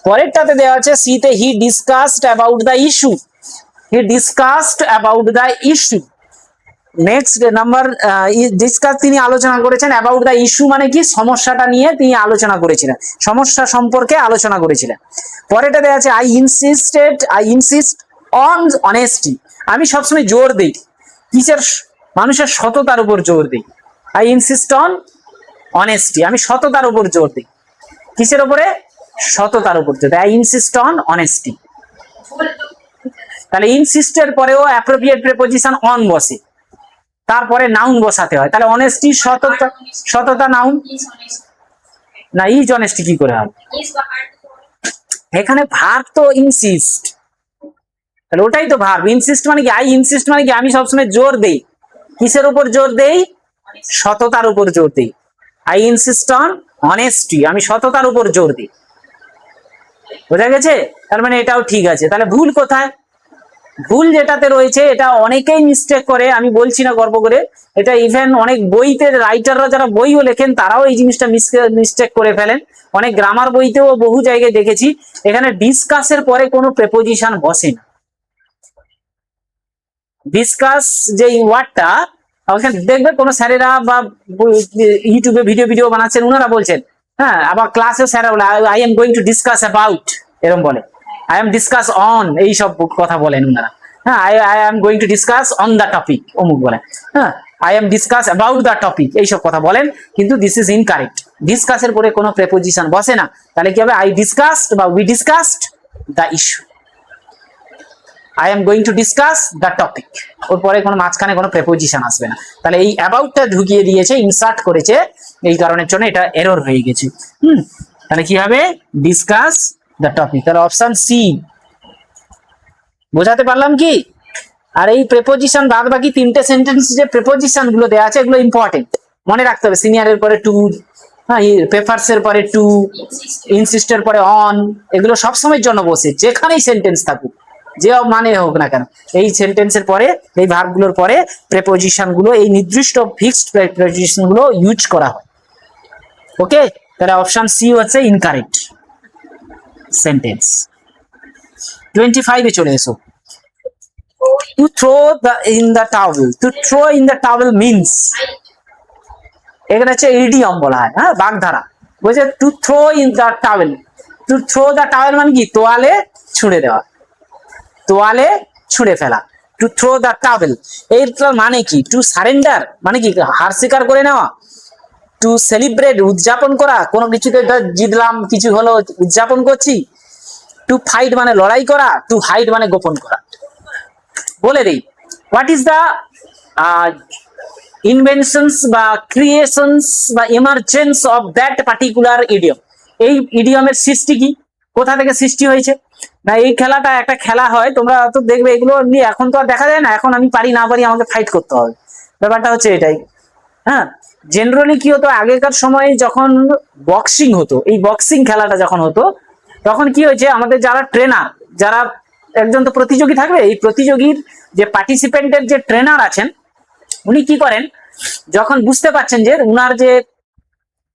পরেরটাতে দেওয়া আছে সি তে হি discussed about the issue, he discussed about the issue. Next number discuss, তিনি আলোচনা করেছেন। অ্যাবাউট দ্য ইস্যু মানে কি, সমস্যাটা নিয়ে তিনি আলোচনা করেছিলেন, সমস্যা সম্পর্কে আলোচনা করেছিলেন। পরেরটা দেওয়া আছে আই ইনসিস্ট অন অনেস্টি, আমি সবসময় জোর দিই কিসের, মানুষের সততার উপর জোর দিই। আই ইনসিস্ট অন অনেস্টি, আমি সততার উপর জোর দিই। কিসের উপরে? সততার উপর জোর দিই। I insist on honesty. তাহলে ইনসিস্টের পরেও অ্যাপ্রোপ্রিয়েট প্রিপোজিশন অন বসে, তারপরে নাউন বসাতে হয়। তাহলে অনেস্টি, সততা, সততা নাউন না, ইজ অনেস্টি কি করে হবে? এখানে ভার্ব তো ইনসিস্ট, তাহলে ওটাই তো ভার্ব। ইনসিস্ট মানে কি, আই ইনসিস্ট মানে কি আমি সবসময় জোর দেই। কিসের উপর জোর দেই? সততার উপর জোর দিই। আই ইনসিস্ট অন অনেস্টি, আমি সততার উপর জোর দিই। বোঝা গেছে? তার মানে এটাও ঠিক আছে। তাহলে ভুল কোথায়? ভুল যেটাতে রয়েছে, এটা অনেকেই মিস্টেক করে, আমি বলছি না গর্ব করে, এটা ইভেন অনেক বইতে রাইটাররা যারা বইও লেখেন তারাও এই জিনিসটা মিস্টেক করে ফেলেন। অনেক গ্রামার বইতেও বহু জায়গায় দেখেছি এখানে ডিসকাসের পরে কোনো প্রেপোজিশন বসে না। ডিসকাস যে ওয়ার্ডটা ওখানে দেখবে কোন স্যারেরা বা ইউটিউবে ভিডিও বানাচ্ছেন, ওনারা বলছেন, হ্যাঁ, আবার ক্লাসে স্যারা বলে I am going to discuss about, এরকম বলে। আই এম ডিসকাস অন, এই সব কথা বলেন ওনারা। হ্যাঁ, I am going to discuss on the topic, অমুক বলেন। হ্যাঁ, I am discuss about the topic, এইসব কথা বলেন, কিন্তু দিস ইজ ইনকারেক্ট। ডিসকাসের পরে কোনো প্রেপোজিশন বসে না। তাহলে কি হবে? আই ডিসকাসড বা we discussed the issue. I am going to discuss the topic, ওর পরে কোনো মাঝখানে কোনো প্রেপোজিশন আসবে না। তাহলে এই অ্যাবাউটটা ঢুকিয়ে দিয়েছে, ইনসার্ট করেছে, এই কারণের জন্য এটা এরর হয়ে গেছে। তাহলে কি হবে? Discuss the topic. তাহলে অপশন সি। বোঝাতে পারলাম কি? আর এই প্রেপোজিশন বাদ বাকি তিনটে সেন্টেন্স যে প্রেপোজিশন গুলো দেওয়া আছে এগুলো ইম্পর্টেন্ট, মনে রাখতে হবে। সিনিয়রের পরে টু, হ্যাঁ, প্রেফার্স এর পরে টু, ইনসিস্টের পরে অন, এগুলো সবসময়ের জন্য বসে, যেখানেই সেন্টেন্স থাকুক, যে মানে হোক না কেন, এই সেন্টেন্সের পরে, এই ভার্বগুলোর পরে প্রেপোজিশন গুলো, এই নির্দিষ্ট ফিক্সড প্রেপোজিশন গুলো ইউজ করা হয়। ওকে, তাহলে অপশন সি হচ্ছে ইনকারেক্ট সেন্টেন্স। 25 এ চলে এসো। To throw in the towel, to throw in the towel means, এখানে হচ্ছে ইডিয়ম বলা হয়, হ্যাঁ, বাগধারা। বলছে to throw in the towel, to throw the towel মানে কি? তোয়ালে ছুঁড়ে দেওয়া, তোয়ালে ছুঁড়ে ফেলা। টু থ্রো দ্য টাওয়েল, এর মানে কি? টু সারেন্ডার মানে কি? হার স্বীকার করে নেওয়া। টু সেলিব্রেট, উদযাপন করা, কোনো কিছুতে জিতলাম, কিছু হলো, উদযাপন করছি। টু ফাইট মানে লড়াই করা। টু হাইড মানে গোপন করা। বলে দেই, হোয়াট ইজ দ্য ইনভেনশনস বা ক্রিয়েশনস বা emergence of that particular idiom. এই ইডিয়মের সৃষ্টি কি? কোথা থেকে সৃষ্টি হয়েছে? না, এই খেলাটা একটা খেলা হয়, তোমরা তো দেখবে এগুলো এমনি, এখন তো আর দেখা যায় না। এখন আমি পারি না পারি, আমাকে ফাইট করতে হবে, ব্যাপারটা হচ্ছে এটাই। হ্যাঁ, জেনারেলি কি হতো, আগেকার সময়ে যখন বক্সিং হতো, এই বক্সিং খেলাটা যখন হতো, তখন কি হয়েছে, আমাদের যারা ট্রেনার, যারা একজন তো প্রতিযোগী থাকবে, এই প্রতিযোগীর যে পার্টিসিপেন্টের যে ট্রেনার আছেন, উনি কি করেন, যখন বুঝতে পারছেন যে উনার যে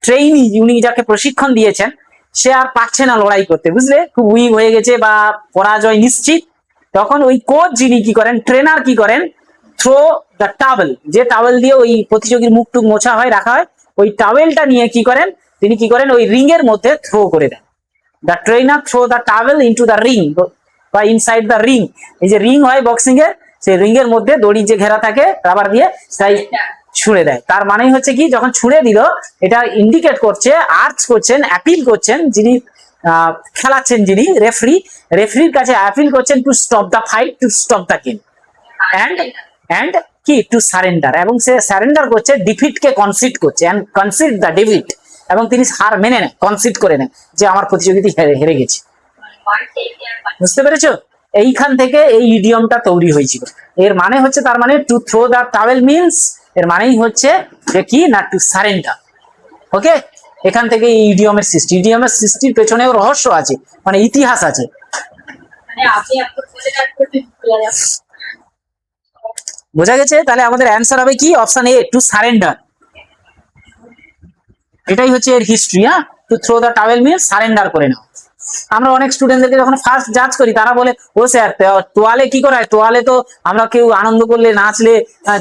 ট্রেইনি, উনি যাকে প্রশিক্ষণ দিয়েছেন, সে আর পারছে না লড়াই করতে, বুঝলে, খুব উইক হয়ে গেছে বা পরাজয় নিশ্চিত, তখন ওই কোচ যিনি কি করেন, ট্রেনার কি করেন, থ্রো দ্য টাওয়েল, যে টাওয়েল দিয়ে ওই প্রতিযোগীর মুখ টুক মোছা হয়, রাখা হয়, ওই টাওয়েলটা নিয়ে কি করেন, তিনি কি করেন, ওই রিং এর মধ্যে থ্রো করে দেন। The trainer throw the towel into the ring বা ইনসাইড দ্য রিং। এই যে রিং হয় বক্সিং এর, সেই রিং এর মধ্যে দড়ি যে ঘেরা থাকে রাবার দিয়ে, তাই ছুঁড়ে দেয়। তার মানে হচ্ছে কি, যখন ছুঁড়ে দিল, এটা ইন্ডিকেট করছে, আর্চ করছেন, অ্যাপিল করছেন, যিনি খেলাচ্ছেন, যিনি রেফারি, রেফারির কাছে অ্যাপিল করছেন to stop the fight, to stop the game, and কি, টু সারেন্ডার। এবং সে সারেন্ডার করছে, ডিফিট কে কনসিড করছে, এন্ড কনসিড দ্য ডিফিট, এবং তিনি হার মেনে নেন, কনসিড করে নেন যে আমার প্রতিযোগিতা হেরে গেছে। বুঝতে পেরেছো? এইখান থেকে এই ইডিয়মটা তৈরি হয়েছিল। এর মানে হচ্ছে, তার মানে to throw the towel means, এর মানেই হচ্ছে যে কি না, টু সারেন্ডার। ওকে, এখান থেকে এই ইডিয়মের সৃষ্টি। ইডিয়মের সৃষ্টির পেছনেও রহস্য আছে, মানে ইতিহাস আছে। বোঝা গেছে? তাহলে আমাদের অ্যান্সার হবে কি, অপশন এ, টু সারেন্ডার। এটাই হচ্ছে এর হিস্ট্রি। হ্যাঁ, to throw the towel means surrender করে নাও। আমরা অনেক স্টুডেন্টদেরকে যখন ফার্স্ট জাজ করি তারা বলে ও স্যার তোয়ালে কি করায়, তোয়ালে তো আমরা কেউ আনন্দ করলে নাচলে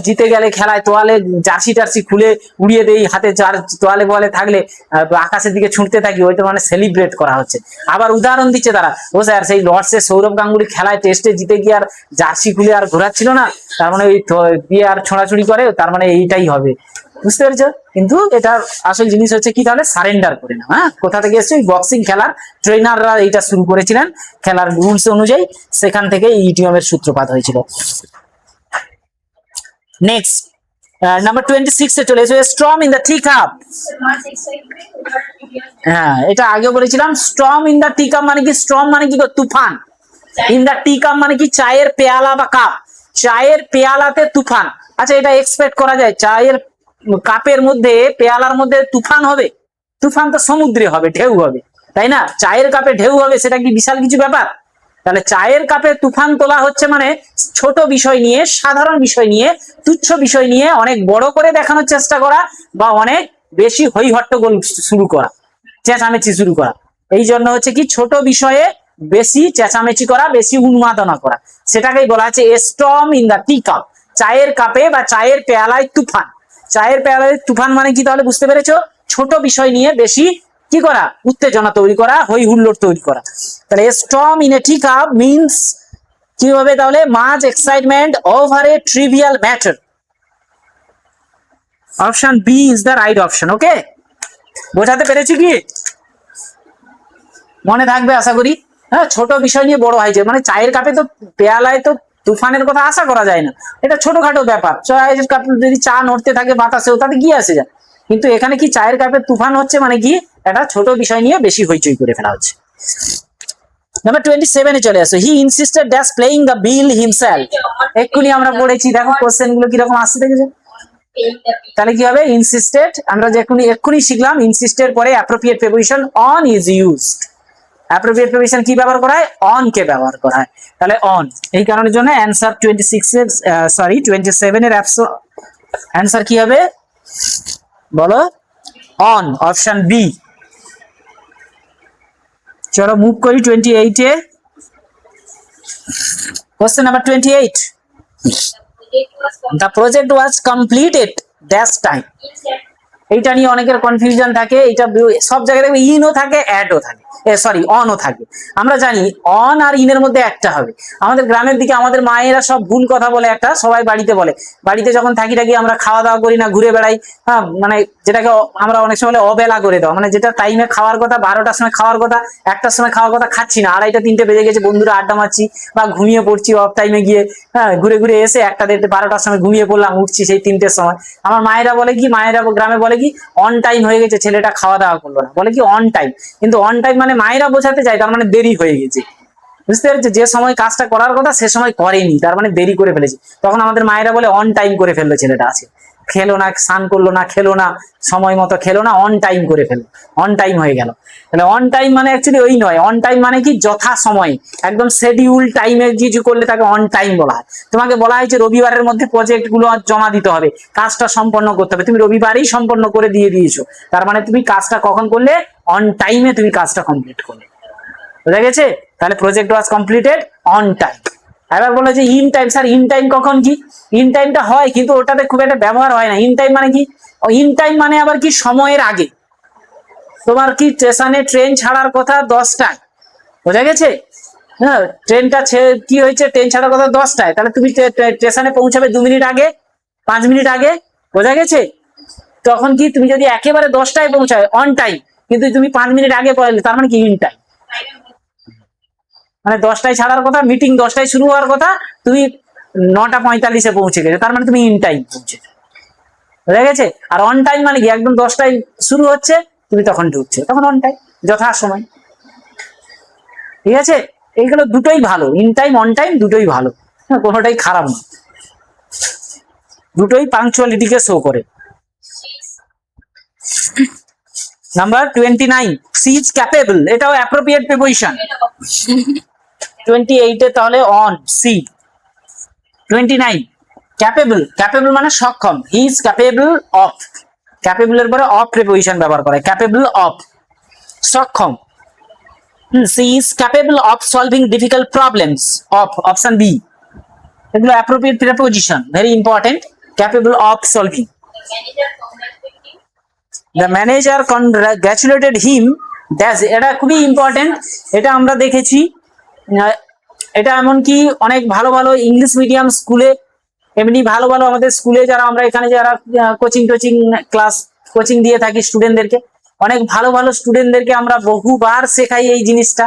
জিতে গেলে খেলায় তোয়ালে জার্সি টার্সি খুলে উড়িয়ে দেই, হাতে চার তোয়ালে বোয়ালে থাকলে আকাশের দিকে ছুটতে থাকি, ওইটা মানে সেলিব্রেট করা হচ্ছে। আবার উদাহরণ দিচ্ছে তারা, ও স্যার সেই লর্ডসের সৌরভ গাঙ্গুলি খেলায় টেস্টে জিতে গিয়ে আর জার্সি খুলে আর ঘোরাচ্ছিল না, তার মানে ওই দিয়ে আর ছোড়াছুড়ি করে, তার মানে এইটাই হবে। বুঝতে পেরেছো? কিন্তু এটার আসল জিনিস হচ্ছে কি, তাহলে সারেন্ডার করে না। হ্যাঁ, কোথা থেকে এসছে? বক্সিং খেলার ট্রেনাররা এইটা শুরু করেছিলেন খেলার রুলস অনুযায়ী, সেখান থেকে এই ইডিয়মের সূত্রপাত হয়েছিল। নেক্সট নাম্বার 26 এ চলে এসো, storm in the tea cup. হ্যাঁ, এটা আগেও বলেছিলাম। Storm in the tea cup মানে কি? স্টর্ম মানে কি? তুফান। ইন দ্য টি কাপ মানে কি? চায়ের পেয়ালা বা কাপ। চায়ের পেয়ালাতে তুফান। আচ্ছা, এটা এক্সপেক্ট করা যায় চায়ের কাপের মধ্যে, পেয়ালার মধ্যে তুফান হবে? তুফান তো সমুদ্রে হবে, ঢেউ হবে, তাই না? চায়ের কাপে ঢেউ হবে, সেটা কি বিশাল কিছু ব্যাপার? তাহলে চায়ের কাপে তুফান তোলা হচ্ছে মানে ছোট বিষয় নিয়ে, সাধারণ বিষয় নিয়ে, তুচ্ছ বিষয় নিয়ে অনেক বড় করে দেখানোর চেষ্টা করা, বা অনেক বেশি হই হট্টগোল শুরু করা, চেঁচামেচি শুরু করা। এই জন্য হচ্ছে কি, ছোট বিষয়ে বেশি চেঁচামেচি করা, বেশি উন্মাদনা করা, সেটাকেই বলা হচ্ছে storm in the tea cup. চায়ের কাপে বা চায়ের পেয়ালায় তুফান। চায়ের পেয়ালায় তুফান মানে কি তাহলে বুঝতে পেরেছো? ছোট বিষয় নিয়ে বেশি কি করা? উত্তেজনা তৈরি করা, হই হুল্লোড় তৈরি করা। তাহলে storm in a tea cup means কি হবে তাহলে? Much excitement over a trivial matter. Option B is the right option. Okay, বোঝাতে পেরেছি কি? মনে থাকবে আশা করি। হ্যাঁ, ছোট বিষয় নিয়ে বড় হয়েছে, মানে চায়ের কাপে তো পেয়ালায় তো তুফানের কথা আশা করা যায় না, এটা ছোটখাটো ব্যাপার। চায়ের কাপে যদি চা নড়তে থাকে বাতাসেও, তাতে কি আসে যায়? কিন্তু এখানে কি, চায়ের কাপে তুফান হচ্ছে মানে কি, একটা ছোট বিষয় নিয়ে বেশি হইচই করে ফেলা হচ্ছে। নাম্বার 27 এ চলে আসো, he insisted dash playing the bill himself. এক্ষুনি আমরা পড়েছি, দেখো কোশ্চেন গুলো কিরকম আসছে দেখেছো? তাহলে কি হবে? ইনসিস্টেড, আমরা যে এক্ষুনি শিখলাম, ইনসিস্টের পরে appropriate preposition on is used. Appropriate preposition কি ব্যবহার করা হয়? অন কে ব্যবহার করা হয়। তাহলে অন, এই কারণের জন্য অ্যান্সার 27 এর অ্যান্সার কি হবে বলো? On, option B. চলো মুভ করি 28 এ। Question number 28, the project was completed dash time। এইটা নিয়ে অনেকের কনফিউশন থাকে। এটা সব জায়গায় দেখবে ইনও থাকে, অ্যাডও থাকে, সরি অনও থাকে। আমরা জানি অন আর ইনের মধ্যে একটা হবে। আমাদের গ্রামের দিকে আমাদের মায়েরা সব ভুল কথা বলে একটা, সবাই বাড়িতে বলে, বাড়িতে যখন থাকি আমরা খাওয়া দাওয়া করি না, ঘুরে বেড়াই, হ্যাঁ, মানে যেটাকে আমরা অনেক সময় অবেলা করে দাও, মানে যেটা টাইমে খাওয়ার কথা, 12টার সময় খাওয়ার কথা, 1টার সময় খাওয়ার কথা, খাচ্ছি না, 2:30 3টে বেজে গেছে, বন্ধুরা আড্ডা মারছি বা ঘুমিয়ে পড়ছি অফ টাইমে গিয়ে, হ্যাঁ, ঘুরে ঘুরে এসে 1টা 1:30 12টার সময় ঘুমিয়ে পড়লাম, উঠছি সেই 3টের সময়। আমার মায়েরা বলে কি, মায়েরা গ্রামে বলে কি, অন টাইম হয়ে গেছে, ছেলেটা খাওয়া দাওয়া করলো না, বলে কি অন টাইম। কিন্তু অন টাইম মানে মায়েরা বোঝাতে চায় তার মানে দেরি হয়ে গেছে। বুঝতে পেরেছো? যে সময় কাজটা করার কথা সে সময় করেনি, তার মানে দেরি করে ফেলেছে। তখন আমাদের মায়েরা বলে অন টাইম করে ফেললো ছেলেটা, আছে খেলো না, স্নান করলো না, খেলো না, সময় মতো খেলো না, অন টাইম করে ফেললো, অন টাইম হয়ে গেল। তাহলে অন টাইম মানে অ্যাকচুয়ালি ওই নয়, অন টাইম মানে কি, যথা সময়, একদম শিডিউল টাইমে কিছু করলে তাকে অন টাইম বলা হয়। তোমাকে বলা হয়েছে রবিবারের মধ্যে প্রজেক্ট গুলো জমা দিতে হবে, কাজটা সম্পন্ন করতে হবে, তুমি রবিবারেই সম্পন্ন করে দিয়েছো, তার মানে তুমি কাজটা কখন করলে? অন টাইমে তুমি কাজটা কমপ্লিট করলে। বুঝা গেছে? তাহলে project was completed on time. এবার বলে যে in time. Sir in time কখন কি? ইন টাইমটা হয় কিন্তু ওটাতে খুব একটা ব্যবহার হয় না। ইন টাইম মানে কি? ইন টাইম মানে আবার কি, সময়ের আগে। তোমার কি স্টেশনে ট্রেন ছাড়ার কথা 10টায়, বোঝা গেছে? হ্যাঁ, ট্রেনটা কি হয়েছে, ট্রেন ছাড়ার কথা 10টায়, তাহলে তুমি স্টেশনে পৌঁছাবে 2 মিনিট আগে, 5 মিনিট আগে, বোঝা গেছে? তখন কি, তুমি যদি একেবারে 10টায় পৌঁছায় অন টাইম, কিন্তু তুমি 5 মিনিট আগে পড়ালে, তার মানে কি ইন টাইম। মানে 10টায় ছাড়ার কথা, মিটিং 10টায় শুরু হওয়ার কথা, তুমি 9টা 45-এ পৌঁছে গেছে, তার মানে তুমি ইন টাইম পৌঁছে, বুঝা গেছে? আর অন টাইম মানে কি, একদম 10টায় শুরু হচ্ছে, তুমি তখন ঢুকছো, তখন অন টাইম, যথা সময়। ঠিক আছে? এইগুলো দুটোই ভালো, ইন টাইম অন টাইম দুটোই ভালো, কোনোটাই খারাপ না, দুটোই পাংচুয়ালিটিকে শো করে। নাম্বার 29, সি ইজ ক্যাপেবল, এটাও অ্যাপ্রোপ্রিয়েট প্রিপোজিশন। 28 এ তাহলে অন, সি। 29, ক্যাপেবল, ক্যাপেবল মানে সক্ষম, he is capable of, capable এর পরে অফ প্রিপোজিশন ব্যবহার করে, ক্যাপেবল অফ, সক্ষম। C is capable of solving difficult problems of option B. এগুলো appropriate preposition, very important. Capable of solving. The manager congratulated him thus, এটা খুবই important. এটা আমরা দেখেছি, এটা এমনকি অনেক ভালো ভালো ইংলিশ মিডিয়াম স্কুলে, এমনি ভালো ভালো আমাদের স্কুলে যারা আমরা এখানে যারা কোচিং টোচিং ক্লাস কোচিং দিয়ে থাকি স্টুডেন্টদেরকে, অনেক ভালো ভালো স্টুডেন্টদেরকে আমরা বহুবার শেখাই এই জিনিসটা,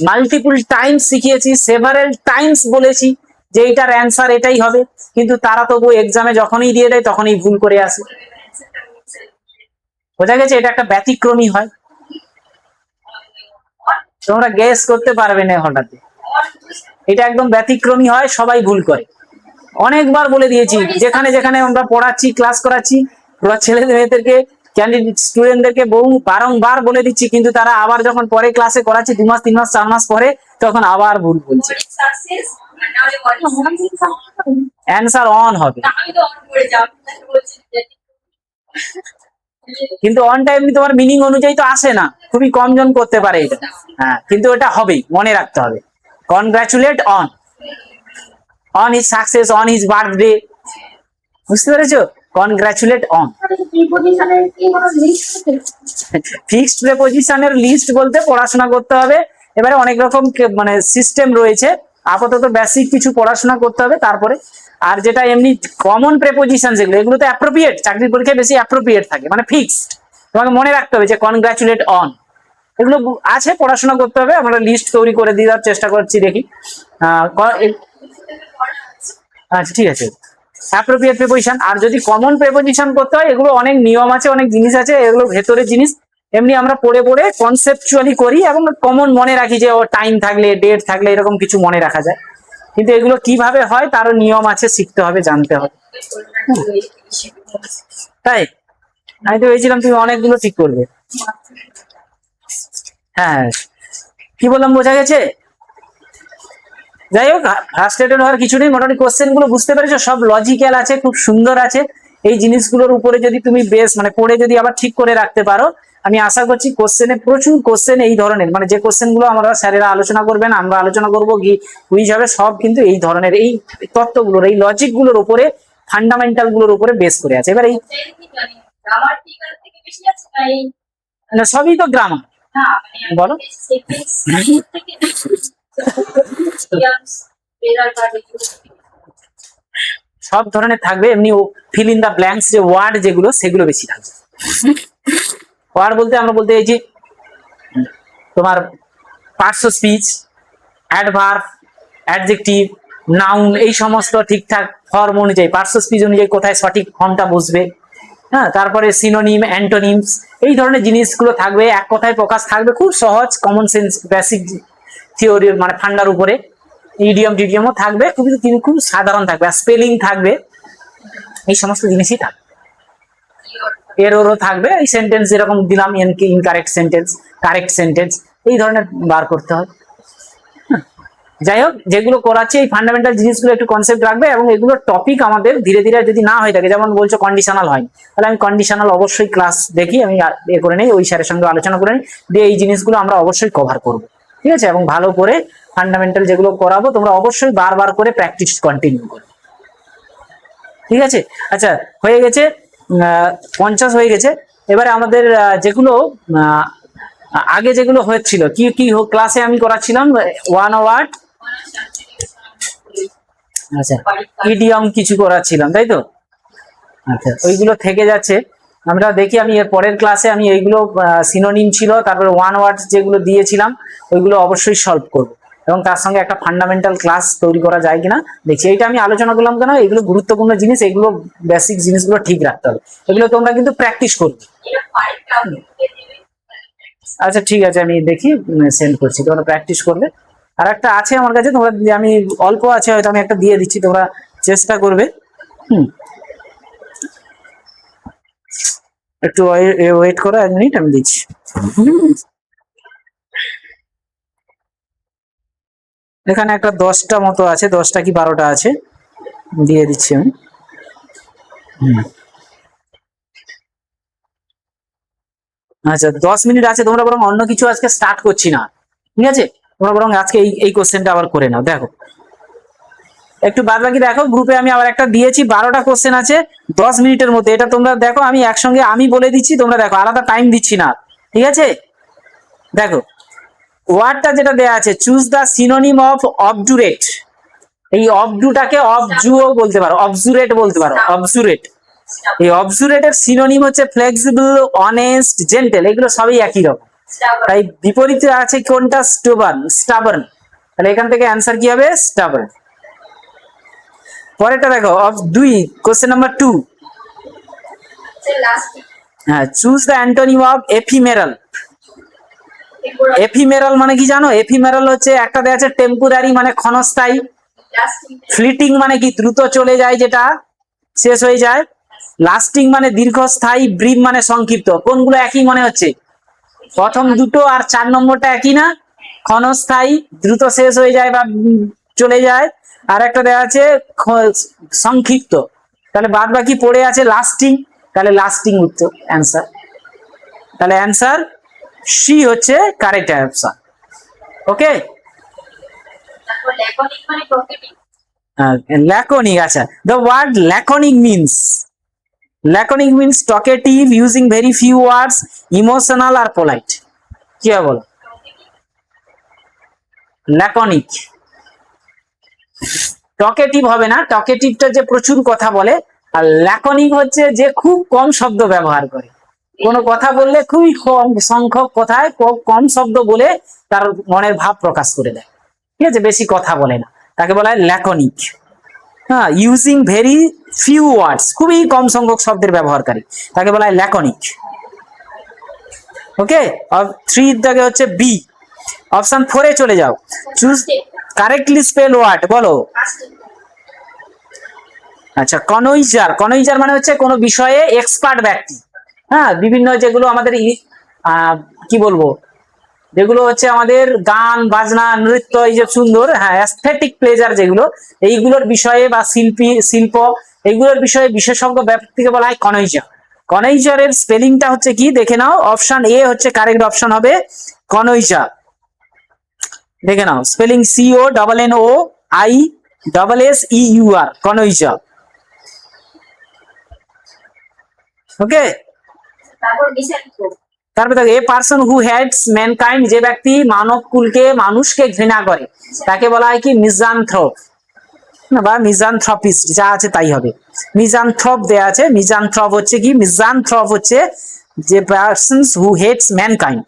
মাল্টিপল টাইমস শিখিয়েছি, সেভারেল টাইমস বলেছি যে এটার অ্যান্সার এটাই হবে, কিন্তু তারা তবু এক্সামে যখনই দিয়ে দেয় তখনই ভুল করে আসে। বোঝা গেছে, এটা একটা ব্যতিক্রমী হয়, তোমরা গেস করতে পারবে না হঠাৎ। এটা একদম ব্যতিক্রমী হয়, সবাই ভুল করে। অনেকবার বলে দিয়েছি, যেখানে যেখানে আমরা পড়াচ্ছি ক্লাস করাচ্ছি ছেলে মেয়েদেরকে ক্যান্ডিডেট স্টুডেন্টদেরকে বহু বারংবার বলে দিচ্ছি, কিন্তু তারা আবার যখন পরে ক্লাসে করাচ্ছি 2 মাস 3 মাস 4 মাস পরে, তখন আবার ভুল বলছে। অ্যান্সার অন হবে, কিন্তু অন টাইম তোমার মিনিং অনুযায়ী তো আসে না, খুবই কম জন করতে পারে এটা। হ্যাঁ, কিন্তু এটা হবেই, মনে রাখতে হবে। Congratulate on his success, on his birthday, বুঝতে পেরেছো? Congratulate on. ফিক্সড প্রিপোজিশনের লিস্ট বলতে পড়াশোনা করতে হবে। এবারে অনেক রকম মানে সিস্টেম রয়েছে, আপাতত বেসিক কিছু পড়াশোনা করতে হবে তারপরে। আর যেটা এমনি কমন প্রিপোজিশন যেগুলো, এগুলো তো অ্যাপ্রোপ্রিয়েট, চাকরির পরীক্ষায় বেশি অ্যাপ্রোপ্রিয়েট থাকে, মানে ফিক্স। তোমাকে মনে রাখতে হবে যে কনগ্রাচুলেট অন, এগুলো আছে, পড়াশোনা করতে হবে। আমরা লিস্ট তৈরি করে দেওয়ার চেষ্টা করছি, দেখি। আচ্ছা ঠিক আছে, অ্যাপ্রোপ্রিয়েট প্রিপোজিশন। আর যদি কমন প্রিপোজিশন করতে হয়, এগুলো অনেক নিয়ম আছে, অনেক জিনিস আছে, এগুলো ভেতরের জিনিস। এমনি আমরা পড়ে পড়ে কনসেপচুয়ালি করি এবং কমন মনে রাখি যে টাইম থাকলে ডেট থাকলে এরকম কিছু মনে রাখা যায়, কিন্তু এগুলো কিভাবে হয় তারও নিয়ম আছে, শিখতে হবে, জানতে হবে। তাই আমি তো ভেবেছিলাম তুমি অনেকগুলো ঠিক করবে। হ্যাঁ, কি বললাম বোঝা গেছে? যাই হোক, ফ্রাস্ট্রেটেড হওয়ার কিছু নেই, মোটামুটি কোশ্চেন গুলো বুঝতে পেরেছো, সব লজিক্যাল আছে, খুব সুন্দর আছে। এই জিনিসগুলোর উপরে যদি তুমি বেশ মানে পড়ে যদি আবার ঠিক করে রাখতে পারো, আমি আশা করছি কোশ্চেনে প্রচুর কোশ্চেন এই ধরনের, মানে যে কোশ্চেন গুলো আমরা স্যারেরা আলোচনা করবেন, আমরা আলোচনা করবো, কুইজ হবে, সব কিন্তু এই ধরনের, এই তত্ত্বগুলোর, এই লজিক গুলোর উপরে, ফান্ডামেন্টাল গুলোর উপরে বেস করে আছে। এবার এই না, সবই তো গ্রামার। বলো। সব ধরনের থাকবে, এমনি ফিল ইন দা ব্ল্যাঙ্কস যে ওয়ার্ড যেগুলো, সেগুলো বেশি থাকবে। ওয়ার্ড বলতে আমরা বলতে এই যে তোমার পার্শ্ব স্পিচ, অ্যাডভার্ব, অ্যাডজেক্টিভ, নাউন, এই সমস্ত ঠিকঠাক ফর্ম অনুযায়ী, পার্শ্ব স্পিচ অনুযায়ী কোথায় সঠিক ফর্মটা বসবে। হ্যাঁ, তারপরে সিনোনিম, অ্যান্টোনিমস, এই ধরনের জিনিসগুলো থাকবে। এক কথায় প্রকাশ থাকবে, খুব সহজ, কমন সেন্স, বেসিক থিওরি, মানে ফান্ডার উপরে। ইডিয়ম টিডিয়মও থাকবে, খুব সাধারণ থাকবে, আর স্পেলিং থাকবে, এই সমস্ত জিনিসই থাকবে। এররও থাকবে, এই সেন্টেন্স যেরকম দিলাম, ইনকারেক্ট সেন্টেন্স, কারেক্ট সেন্টেন্স, এই ধরনের বার করতে হয়। যাই হোক, যেগুলো করাচ্ছে এই ফান্ডামেন্টাল জিনিসগুলো একটু কনসেপ্ট রাখবে, এবং এগুলো টপিক আমাদের ধীরে ধীরে যদি না হয়ে থাকে, যেমন বলছো কন্ডিশনাল হয়, তাহলে আমি কন্ডিশনাল অবশ্যই ক্লাস দেখি, আমি এ করে নেই, ওই স্যারের সঙ্গে আলোচনা করে নিই, দিয়ে এই জিনিসগুলো আমরা অবশ্যই কভার করবো, ঠিক আছে? এবং ভালো করে ফান্ডামেন্টাল যেগুলো করাবো, তোমরা অবশ্যই বারবার করে প্র্যাকটিস কন্টিনিউ করো, ঠিক আছে? আচ্ছা, হয়ে গেছে, 50 হয়ে গেছে। এবারে আমাদের যেগুলো আগে যেগুলো হচ্ছিল, কি কি ক্লাসে আমি করাচ্ছিলাম, ওয়ান ওয়ার্ড, আচ্ছা, ইডিয়ম কিছু করাচ্ছিলাম, তাই তো? আচ্ছা, ওইগুলো থেকে যাচ্ছে, আমরা দেখি, আমি এর পরের ক্লাসে আমি এইগুলো সিনোনিম ছিল, তারপরে ওয়ান ওয়ার্ড যেগুলো দিয়েছিলাম, ওইগুলো অবশ্যই সলভ করব, এবং তার সঙ্গে একটা ফান্ডামেন্টাল ক্লাস তৈরি করা যায় কিনা দেখছি। এইটা আমি আলোচনা করলাম কেন, এগুলো গুরুত্বপূর্ণ জিনিস, এগুলো বেসিক জিনিসগুলো ঠিক রাখতে হবে, এগুলো তোমরা কিন্তু প্র্যাকটিস করবে। আচ্ছা ঠিক আছে, আমি দেখি সেন্ড করছি, তোমরা প্র্যাকটিস করবে। আর একটা আছে আমার কাছে, তোমরা, আমি অল্প আছে হয়তো, আমি একটা দিয়ে দিচ্ছি, তোমরা চেষ্টা করবে। একটু ওয়েট করো, 1 মিনিট, আমি দিচ্ছি। এখানে একটা 10টা মতো আছে, 10টা কি 12টা আছে, দিয়ে দিচ্ছি আমি। আচ্ছা, 10 মিনিট আছে, তোমরা বরং অন্য কিছু আজকে স্টার্ট করছি না, ঠিক আছে, তোমরা বরং আজকে এই কোশ্চেনটা আবার করে নাও। দেখো একটু বাদ বাকি দেখো, গ্রুপে আমি আবার একটা দিয়েছি, 12টা কোশ্চেন আছে 10 মিনিটের মধ্যে। এটা তোমরা দেখো, আমি একসঙ্গে আমি বলে দিচ্ছি, তোমরা দেখো, আলাদা টাইম দিচ্ছি না, ঠিক আছে। দেখো ওয়ার্ডটা যেটা দেয়া আছে, চুজ দ্য সিনোনিম অফ অবজুরেট। এই অবজুটাকে অবজুও বলতে পারো, অবজুরেট বলতে পারো, অবজুরেট। এই অবজুরেটের সিনোনিম হচ্ছে ফ্লেক্সিবল, অনেস্ট, জেন্টেল, এগুলো সবই একই রকম। তাই বিপরীতে আছে কোনটা? Stubborn, stubborn. তাহলে এখান থেকে অ্যান্সার কি হবে? স্টাবার্ন। পরেরটা দেখো, অফ 2, কোশ্চেন নাম্বার 2। হ্যাঁ, choose the antonym of ephemeral. Ephemeral মানে কি জানো? এফিমেরাল হচ্ছে একটা দেয়া আছে টেম্পোরারি মানে ক্ষণস্থায়ী, ফ্লিটিং মানে কি দ্রুত চলে যায়, যেটা শেষ হয়ে যায়, লাস্টিং মানে দীর্ঘস্থায়ী, ব্রিফ মানে সংক্ষিপ্ত। কোনগুলো একই মনে হচ্ছে? প্রথম দুটো আর 4 নম্বরটা একই না? ক্ষণস্থায়ী, দ্রুত শেষ হয়ে যায় বা চলে যায়, আর একটা দেওয়া আছে সংক্ষিপ্ত। তাহলে বাদ বাকি পড়ে আছে লাস্টিং, তাহলে লাস্টিং উত্তর, অ্যান্সার। তাহলে অ্যান্সার সি হচ্ছে কারেক্ট অ্যান্সার। ওকে, laconic, আচ্ছা, the word laconic means talkative, using very few words, emotional or polite. কি হবে বলো? laconic, টকেটিভ হবে না, টকেটিভটা যে প্রচুর কথা বলে, আর ল্যাকনিক হচ্ছে যে খুব কম শব্দ ব্যবহার করে। কোনো কথা বললে খুবই কম সংখ্যক কথায় কম শব্দ বলে তার মনের ভাব প্রকাশ করে দেয়, ঠিক আছে, বেশি কথা বলে না, তাকে বলা হয় ল্যাকনিক। হ্যাঁ, ইউজিং ভেরি ফিউ ওয়ার্ডস, খুবই কম সংখ্যক শব্দের ব্যবহারকারী, তাকে বলা হয় ল্যাকনিক। ওকে, 3 দাগে হচ্ছে বি। অপশন 4 এ চলে যাও, চুজ কারেক্টলি স্পেল ওয়ার্ড, বলো। আচ্ছা, কনইজার, কনইজার মানে হচ্ছে কোনো বিষয়ে এক্সপার্ট ব্যক্তি। হ্যাঁ, বিভিন্ন যেগুলো আমাদের কি বলবো, যেগুলো হচ্ছে আমাদের গান বাজনা নৃত্য, এই যে সুন্দর, হ্যাঁ, অ্যাস্থেটিক প্লেজার যেগুলো, এইগুলোর বিষয়ে বা শিল্প, এইগুলোর বিষয়ে বিশেষজ্ঞ ব্যক্তিকে বলা হয় কনইজার। কনইজারের স্পেলিংটা হচ্ছে কি দেখে নাও, অপশন এ হচ্ছে কারেক্ট অপশন হবে, কনইজার। দেখে নাও স্পেলিং, CONNOISSEUR, কনইজার। ওকে, তারপরে দেখো, a person who hats mankind, যে ব্যক্তি মানব কুলকে, মানুষকে ঘৃণা করে, তাকে বলা হয় কি? মিজানথ্রপ বা মিজানথ্রপিস্ট, যা আছে তাই হবে। মিজানথ্রপ দেয়া আছে, মিজানথ্রপ হচ্ছে কি? মিজানথ্রপ হচ্ছে যে পার্সনস হু হেটস ম্যানকাইন্ড,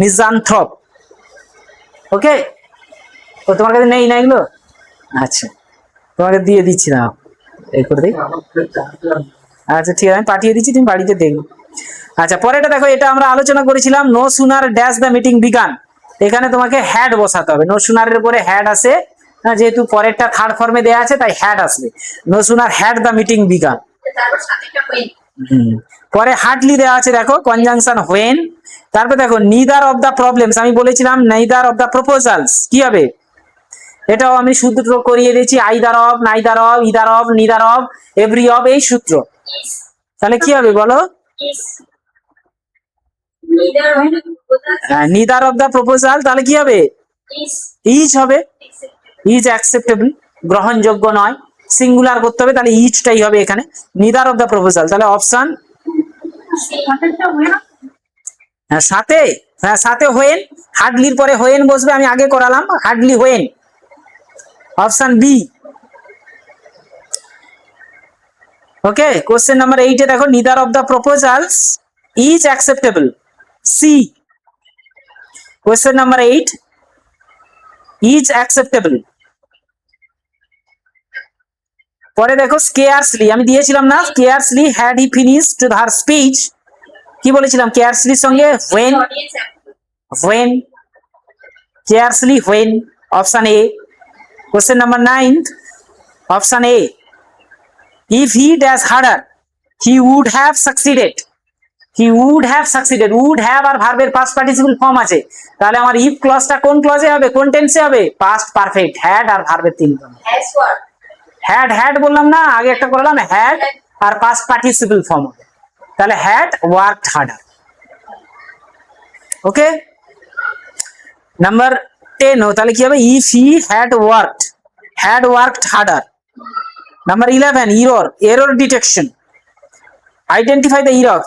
মিজানথ্রপ। ওকে, তো তোমার কাছে নেই না এগুলো? আচ্ছা, তোমাকে দিয়ে দিচ্ছি না, এই করে দিই। আচ্ছা ঠিক আছে, আমি পাঠিয়ে দিচ্ছি, তুমি বাড়িতে দেখো। আচ্ছা, পরেরটা দেখো, এটা আমরা আলোচনা করেছিলাম, no sooner dash the meeting began. এখানে তোমাকে হ্যাড বসাতে হবে, নো সুনারের উপরে হ্যাড আসে, যেহেতু পরেরটা থার্ড ফর্মে দেয়া আছে তাই হ্যাড আসবে, no sooner had the meeting began. পরে হার্ডলি দেওয়া আছে, দেখো কনজাংশন হোয়েন। তারপর দেখো নিদার অফ দা প্রবলেমস, আমি বলেছিলাম নাইদার অফ দা প্রপোজালস, কি হবে? এটাও আমি সূত্র করিয়ে দিয়েছি, either of, neither of, either of, neither of, every of, এই সূত্র। তাহলে কি হবে বলো? নিদার অফ দা প্রপোজাল, তাহলে কি হবে? ইচ হবে, ইজ অ্যাকসেপ্টেবল, গ্রহণযোগ্য নয়, সিঙ্গুলার করতে হবে, তাহলে ইচটাই হবে এখানে, নিদার অফ দা প্রপোজাল। তাহলে অপশন সাথে, হ্যাঁ সাথে হোয়েন, হার্ডলির পরে হোয়েন বসবে, আমি আগে করালাম, hardly when, option B. Okay, question number 8 এ দেখো, neither of the proposals is acceptable, C. Question number 8 is acceptable. পরে দেখো স্কেয়ারসলি, আমি দিয়েছিলাম না, scarcely had he finished her speech, কি বলেছিলাম কেয়ারসলির সঙ্গে? When, when, scarcely when, option A. Question number 9, option A, if he dash harder he would have succeeded, he would have succeeded, would have আর ভার্বের past participle form আছে, তাহলে আমার if ক্লজটা কোন ক্লজে হবে, কোন টেন্সে হবে? পাস্ট পারফেক্ট, হ্যাড আর ভার্বের 3 ফর্ম। হ্যাড, হ্যাড বললাম না, আগে একটা করলাম, হ্যাড আর পাস্ট পার্টিসিপল ফর্ম হবে, তাহলে had worked harder. Okay, number 10 তাহলে কি হবে, if he had worked harder. Number 11 error detection, identify the error.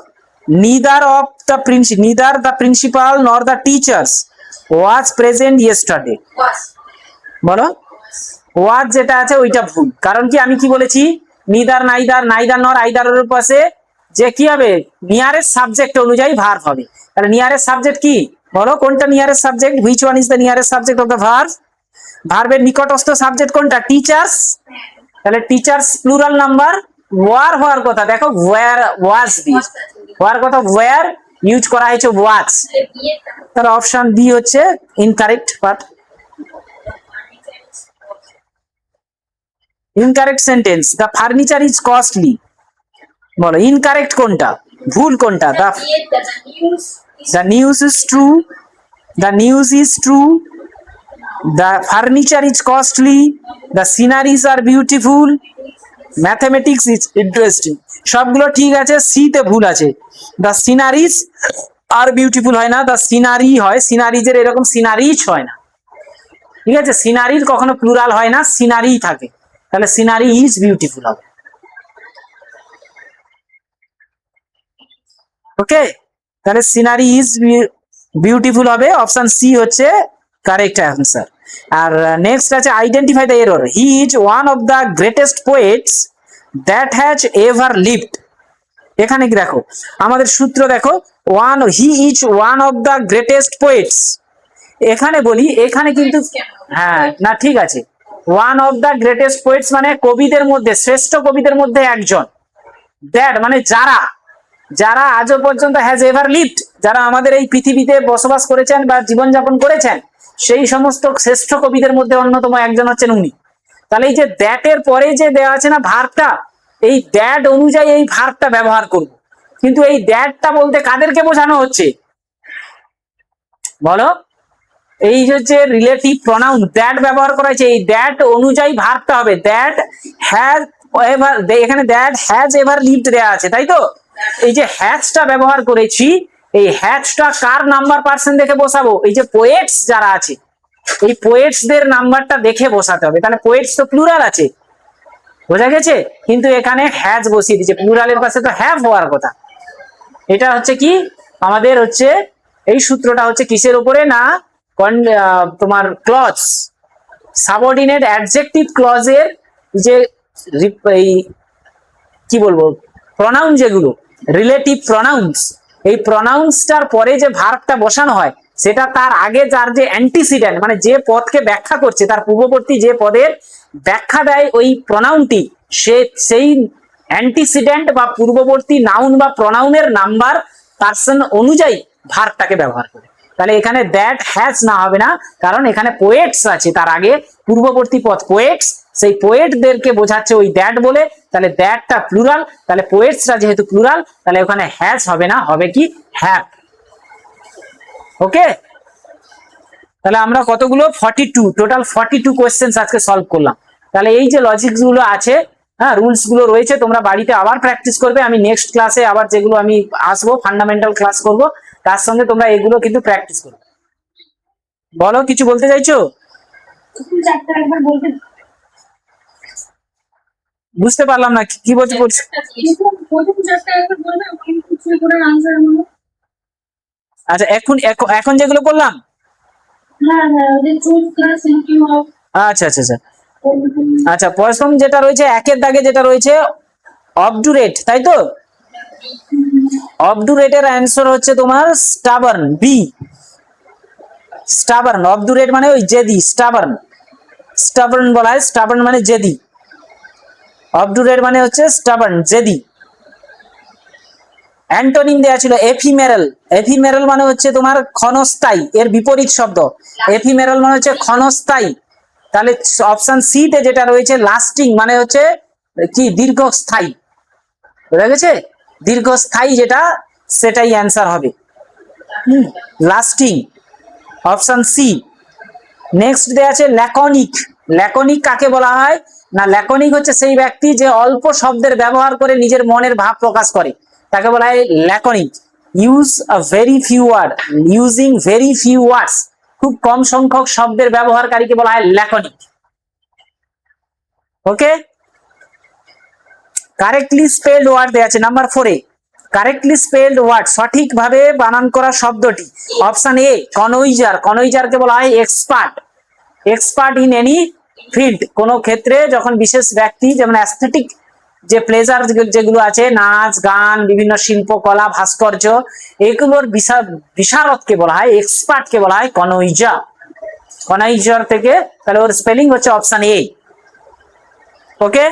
neither the principal nor the teachers was present yesterday। বলো ওয়াজ যেটা আছে ওইটা ভুল, কারণ কি আমি কি বলেছি, নাইদার নর আইদারের পাশে যে কি হবে, নিয়ারেস্ট সাবজেক্ট অনুযায়ী ভার্ব হবে। তাহলে নিয়ারেস্ট সাবজেক্ট কি বলো, কোনটা nearest subject, which one is the nearest subject of the verb? ভার্বের নিকটস্থ সাবজেক্ট কোনটা, টিচার্স। তাহলে টিচার্স প্লুরাল নাম্বার, ওয়ার হওয়ার কথা দেখো, ওয়্যার ওয়াজ দিস, হওয়ার কথা ওয়্যার, ইউজ করা হয়েছে ওয়াজ। তাহলে অপশন বি হচ্ছে incorrect part. Incorrect sentence, the furniture is costly. বলো ইনকারেক্ট কোনটা, ভুল কোনটা? The news is true, the news is true, the furniture is costly, the sceneries are beautiful, mathematics is interesting. সবগুলো ঠিক আছে, C তে ভুল আছে। দ্য সিনারিজ আর বিউটিফুল হয় না, দ্য সিনারি হয়, সিনারিজের এরকম সিনারিজ হয় না, ঠিক আছে, সিনারির কখনো প্লুরাল হয় না, সিনারি থাকে। তাহলে সিনারি ইজ বিউটিফুল হবে। ওকে, তাহলে সিনারি ইজ বিউটিফুল হবে, অপশন সি হচ্ছে কারেক্ট অ্যান্সার। আর নেক্সট আছে identify the error. He is one of the greatest poets that has ever lived. এখানে কি দেখো, আমাদের সূত্র দেখো, he is one of the greatest poets. এখানে বলি, এখানে কিন্তু হ্যাঁ না ঠিক আছে, one of the greatest poets মানে কবিদের মধ্যে, শ্রেষ্ঠ কবিদের মধ্যে একজন। দ্যাট মানে যারা আজও পর্যন্ত হ্যাজ এভার লিভড, যারা আমাদের এই পৃথিবীতে বসবাস করেছেন বা জীবনযাপন করেছেন, সেই সমস্ত শ্রেষ্ঠ কবিদের মধ্যে অন্যতম একজন হচ্ছেন উনি। তাহলে এই যে দ্যাট এর পরে যে দেওয়া আছে না ভার্বটা, এই দ্যাট অনুযায়ী এই ভার্বটা ব্যবহার করব। কিন্তু এই দ্যাটটা বলতে কাদেরকে বোঝানো হচ্ছে বলো, এই যে রিলেটিভ প্রনাউন দ্যাট ব্যবহার করা হয়েছে, এই দ্যাট অনুযায়ী ভার্বটা হবে দ্যাট হ্যাজ এভার। এখানে দ্যাট হ্যাজ এভার লিভড দেওয়া আছে, তাই তো? এই যে হ্যাজটা ব্যবহার করেছি, এই হ্যাজটা কার নাম্বার পার্সেন্ট দেখে বসাবো, এই যে পোয়েটস যারা আছে, এই পোয়েটসদের নাম্বারটা দেখে বসাতে হবে। তাহলে পোয়েটস তো প্লুরাল আছে, বোঝা গেছে, কিন্তু এখানে হ্যাজ বসিয়ে দিচ্ছে, প্লুরালের পাশে তো হ্যাভ হওয়ার কথা। এটা হচ্ছে কি আমাদের হচ্ছে এই সূত্রটা হচ্ছে কিসের উপরে না, তোমার ক্লজ, সাবঅর্ডিনেট অ্যাডজেক্টিভ ক্লজের যে এই কি বলবো প্রনাউন, যেগুলো রিলেটিভ প্রনাউন্স, এই প্রনাউন্সটার পরে যে ভার্বটা বসানো হয়, সেটা তার আগে যার যে অ্যান্টিসিডেন্ট মানে যে পদকে ব্যাখ্যা করছে, তার পূর্ববর্তী যে পদের ব্যাখ্যা দেয় ওই প্রনাউনটি, সেই অ্যান্টিসিডেন্ট বা পূর্ববর্তী নাউন বা প্রনাউনের নাম্বার পার্সন অনুযায়ী ভার্বটাকে ব্যবহার করে। তাহলে এখানে দ্যাট হ্যাজ না হবে না, কারণ এখানে পোয়েটস আছে, তার আগে পূর্ববর্তী পদ পোয়েটস, সেই পোয়েটদেরকে বোঝাচ্ছে ওই দ্যাট বলে। তাহলে দ্যাটটা প্লুরাল, তাহলে পোয়েটসরা যেহেতু প্লুরাল, তাহলে ওখানে হ্যাজ হবে না, হবে কি হ্যাভ। ওকে, তাহলে আমরা কতগুলো 42 টোটাল 42 কোয়েশ্চেন্স আজকে সলভ করলাম। তাহলে এই যে লজিকস গুলো আছে, হ্যাঁ রুলস গুলো রয়েছে, তোমরা বাড়িতে আবার প্র্যাকটিস করবে। আমি নেক্সট ক্লাসে আবার যেগুলো আমি আসবো ফান্ডামেন্টাল ক্লাস করব, তার সঙ্গে তোমরা এগুলো কিন্তু প্র্যাকটিস করবে। বলো, কিছু বলতে চাইছো? বুঝতে পারলাম না কি বলছো। আচ্ছা, এখন যেগুলো করলাম, আচ্ছা আচ্ছা আচ্ছা আচ্ছা, প্রথম যেটা রয়েছে একের দাগে যেটা রয়েছে অবডুরেট, তাই তো? অবডুরেটের অ্যান্সার হচ্ছে তোমার স্টাবার্ন, বি স্টাবার্ন। অবডুরেট মানে ওই জেদি, স্টাবার্ন বলা হয়, স্টাবার্ন মানে জেদি, অবডুরেট মানে হচ্ছে স্টাবার্ন, জেদি। অ্যান্টোনিম দেয়া ছিল এফিমেরাল, এফিমেরাল মানে হচ্ছে তোমার ক্ষণস্থায়ী, এর বিপরীত শব্দ এফিমেরাল মানে হচ্ছে ক্ষণস্থায়ী। তাহলে অপশন সি তে যেটা রয়েছে লাস্টিং মানে হচ্ছে কি দীর্ঘস্থায়ী, বুঝা গেছে, দীর্ঘস্থায়ী যেটা সেটাই অ্যান্সার হবে, লাস্টিং, অপশন সি। নেক্সট দেয়া আছে ল্যাকনিক, ল্যাকনিক কাকে বলা হয় না, ল্যাকনিক হচ্ছে সেই ব্যক্তি যে অল্প শব্দের ব্যবহার করে নিজের মনের ভাব প্রকাশ করে, তাকে বলা হয় laconic. Use a very few word, using very few words, খুব কম সংখ্যক শব্দের ব্যবহারকারীকে বলা হয় laconic. Okay, correctly spelled word দেয়া আছে নাম্বার 4 এ। কারেক্টলি স্পেলড ওয়ার্ড, সঠিকভাবে বানান করা শব্দটি। অপশন এ কনউইজার, কনউইজারকে বলা হয় expert, expert in any field, কোন ক্ষেত্রে যখন বিশেষ ব্যক্তি, যেমন অ্যাস্থেটিক যে প্লেজার যেগুলো আছে, নাচ গান, বিভিন্ন শিল্পকলা, ভাস্কর্য, এগুলোর বিশারদকে বলা হয়, এক্সপার্টকে বলা হয় কনউইজার। কনউইজার থেকে তাহলে ওর স্পেলিং হচ্ছে অপশন এ। ওকে,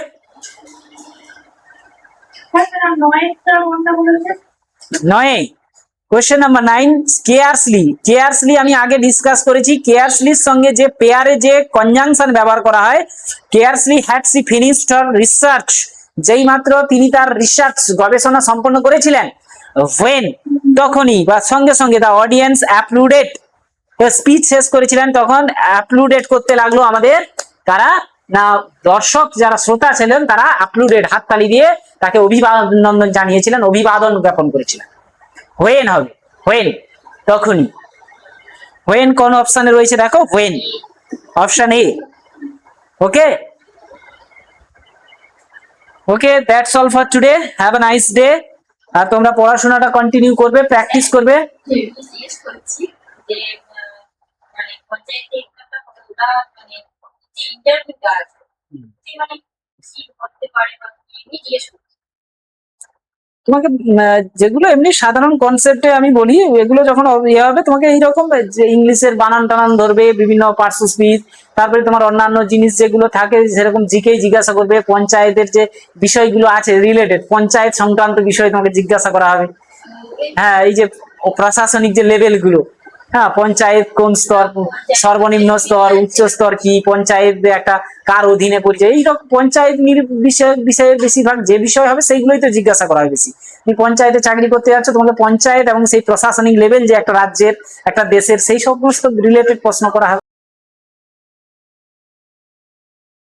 নয় কোয়েশ্চেন নাম্বার 9, কেয়ারসলি। কেয়ারসলি আমি আগে ডিসকাস করেছি, কেয়ারসলির সঙ্গে যে পেয়ারে যে কনজাংশন ব্যবহার করা হয়, scarcely had she finished her research, যেই মাত্র তিনি তার রিসার্চ গবেষণা সম্পন্ন করেছিলেন, when তখনই বা সঙ্গে সঙ্গে দা অডিয়েন্স অ্যাপ্লুডেড, স্পিচ শেষ করেছিলেন তখন অ্যাপ্লুডেড করতে লাগলো আমাদের কারা না, দর্শক যারা শ্রোতা ছিলেন তারা অ্যাপ্লুডেড, হাততালি দিয়ে তাকে অভিবাদন জানিয়েছিলেন, অভিবাদন জ্ঞাপন করেছিলেন। হোয়েন হবে, হোয়েন তখনই। হোয়েন কোন অপশনে রয়েছে দেখো, when, option A. Okay, okay, that's all for today, have a nice day. আর তোমরা পড়াশোনাটা কন্টিনিউ করবে, প্র্যাকটিস করবে। তোমাকে যেগুলো এমনি সাধারণ কনসেপ্টে আমি বলি, এগুলো যখন ইয়ে হবে তোমাকে এইরকম যে ইংলিশের বানান টানান ধরবে, বিভিন্ন পার্টস স্পিচ, তারপরে তোমার অন্যান্য জিনিস যেগুলো থাকে সেরকম জিকেই জিজ্ঞাসা করবে, পঞ্চায়েতের যে বিষয়গুলো আছে রিলেটেড, পঞ্চায়েত সংক্রান্ত বিষয় তোমাকে জিজ্ঞাসা করা হবে। হ্যাঁ, এই যে প্রশাসনিক যে লেভেলগুলো, হ্যাঁ, পঞ্চায়েত কোন স্তর, সর্বনিম্ন স্তর, উচ্চ স্তর কি, পঞ্চায়েত একটা কার অধীনে পড়ছে, এইরকম পঞ্চায়েত বিষয়ে বেশিরভাগ যে বিষয় হবে সেইগুলোই তো জিজ্ঞাসা করা হয় বেশি। তুমি পঞ্চায়েতে চাকরি করতে যাচ্ছ, তোমাকে পঞ্চায়েত এবং সেই প্রশাসনিক লেভেল যে একটা রাজ্যের, একটা দেশের, সেই সমস্ত রিলেটেড প্রশ্ন করা হবে।